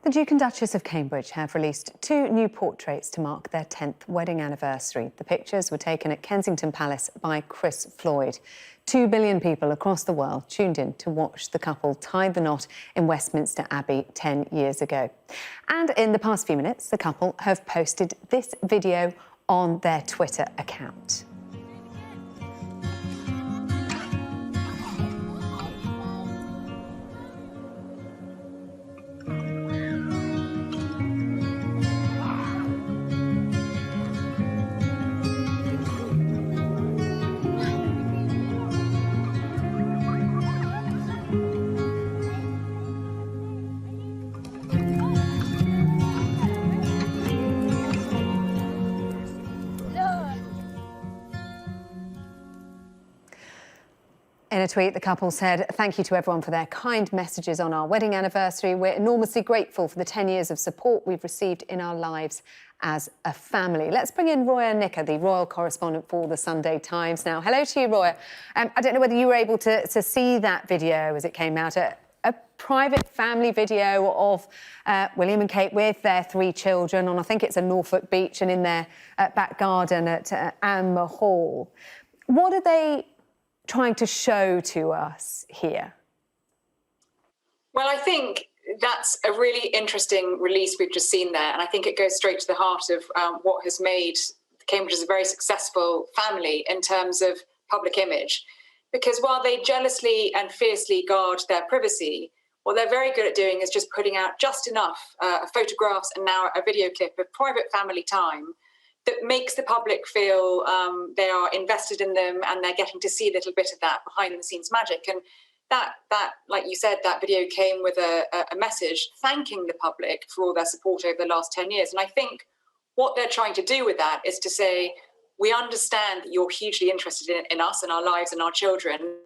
The Duke and Duchess of Cambridge have released two new portraits to mark their 10th wedding anniversary. The pictures were taken at Kensington Palace by Chris Floyd. 2 billion people across the world tuned in to watch the couple tie the knot in Westminster Abbey 10 years ago. And in the past few minutes, the couple have posted this video on their Twitter account. In a tweet, the couple said, "Thank you to everyone for their kind messages on our wedding anniversary. We're enormously grateful for the 10 years of support we've received in our lives as a family." Let's bring in Roya Nikkah, the royal correspondent for the Sunday Times now. Hello to you, Roya. I don't know whether you were able to see that video as it came out, a private family video of William and Kate with their 3 children on, I think it's a Norfolk beach, and in their back garden at Anne Hall. What are they trying to show to us here? Well, I think that's a really interesting release we've just seen there, and I think it goes straight to the heart of what has made Cambridge a very successful family in terms of public image. Because while they jealously and fiercely guard their privacy, what they're very good at doing is just putting out just enough photographs and now a video clip of private family time that makes the public feel they are invested in them and they're getting to see a little bit of that behind-the-scenes magic. And that, like you said, that video came with a message thanking the public for all their support over the last 10 years. And I think what they're trying to do with that is to say, we understand that you're hugely interested in us and our lives and our children.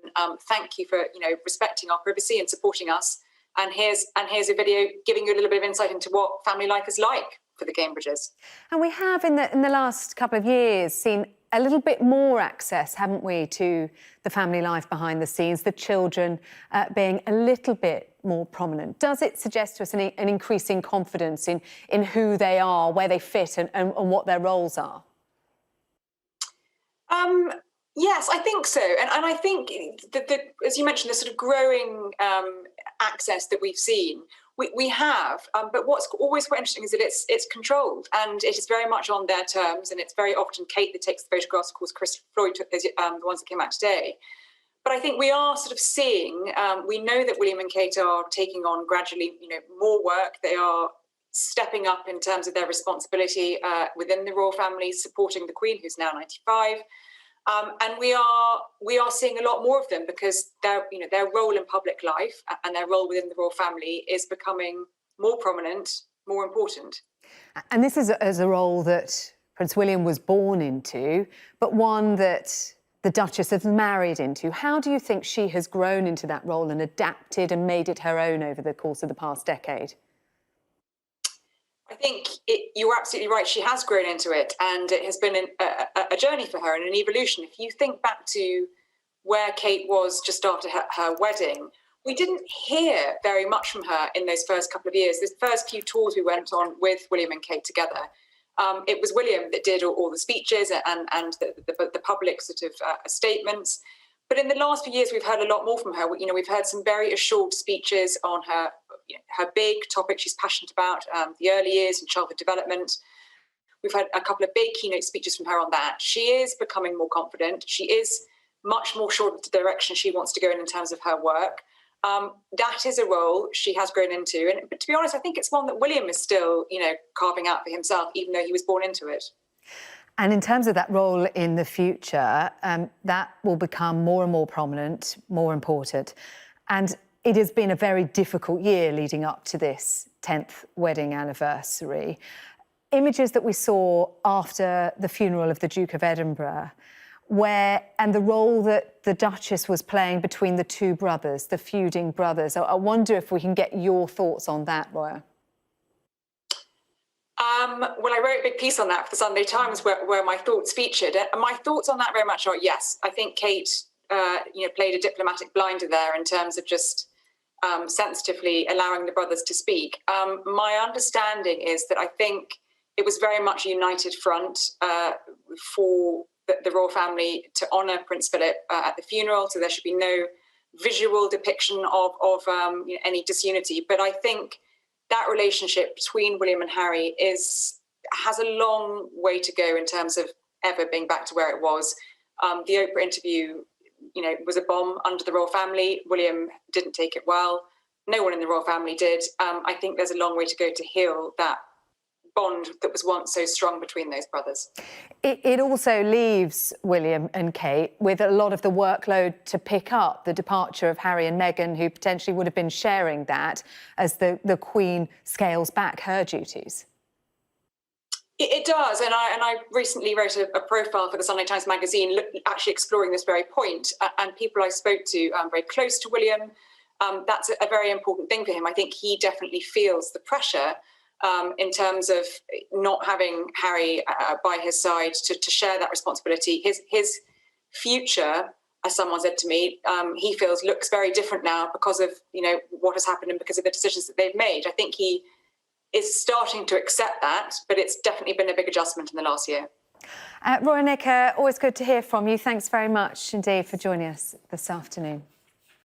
Thank you for respecting our privacy and supporting us. And here's a video giving you a little bit of insight into what family life is like for the Cambridges. And we have in the last couple of years seen a little bit more access, haven't we, to the family life behind the scenes, the children being a little bit more prominent. Does it suggest to us an increasing confidence in who they are, where they fit and what their roles are? Yes, I think so. And I think, as you mentioned, the sort of growing access that we've seen, we have, but what's always quite interesting is that it's controlled and it is very much on their terms, and it's very often Kate that takes the photographs. Of course, Chris Floyd took the ones that came out today. But I think we are sort of seeing, we know that William and Kate are taking on gradually, more work. They are stepping up in terms of their responsibility within the royal family, supporting the Queen, who's now 95. And we are seeing a lot more of them because their role in public life and their role within the royal family is becoming more prominent, more important. And this is a role that Prince William was born into, but one that the Duchess has married into. How do you think she has grown into that role and adapted and made it her own over the course of the past decade? I think you're absolutely right. She has grown into it, and it has been a journey for her and an evolution. If you think back to where Kate was just after her wedding, we didn't hear very much from her in those first couple of years. The first few tours we went on with William and Kate together, it was William that did all the speeches and the public sort of statements. But in the last few years, we've heard a lot more from her. We've heard some very assured speeches on her big topic she's passionate about, the early years and childhood development. We've had a couple of big keynote speeches from her on that. She is becoming more confident. She is much more sure of the direction she wants to go in terms of her work. That is a role she has grown into. But to be honest, I think it's one that William is still, carving out for himself, even though he was born into it. And in terms of that role in the future, that will become more and more prominent, more important. And it has been a very difficult year leading up to this 10th wedding anniversary. Images that we saw after the funeral of the Duke of Edinburgh, and the role that the Duchess was playing between the 2 brothers, the feuding brothers. I wonder if we can get your thoughts on that, Roya. Well, I wrote a big piece on that for the Sunday Times where my thoughts featured. And my thoughts on that very much are, yes, I think Kate, played a diplomatic blinder there in terms of just sensitively allowing the brothers to speak. My understanding is that I think it was very much a united front for the royal family to honour Prince Philip at the funeral, so there should be no visual depiction of any disunity. But I think that relationship between William and Harry has a long way to go in terms of ever being back to where it was. The Oprah interview, was a bomb under the royal family. William didn't take it well. No one in the royal family did. I think there's a long way to go to heal that bond that was once so strong between those brothers. It also leaves William and Kate with a lot of the workload to pick up, the departure of Harry and Meghan, who potentially would have been sharing that as the Queen scales back her duties. It does, and I recently wrote a profile for the Sunday Times magazine, actually exploring this very point. And people I spoke to very close to William, that's a very important thing for him. I think he definitely feels the pressure in terms of not having Harry by his side to share that responsibility. His future, as someone said to me, he feels looks very different now because of what has happened and because of the decisions that they've made. I think he is starting to accept that, but it's definitely been a big adjustment in the last year. Roya Nikkah, always good to hear from you. Thanks very much indeed for joining us this afternoon.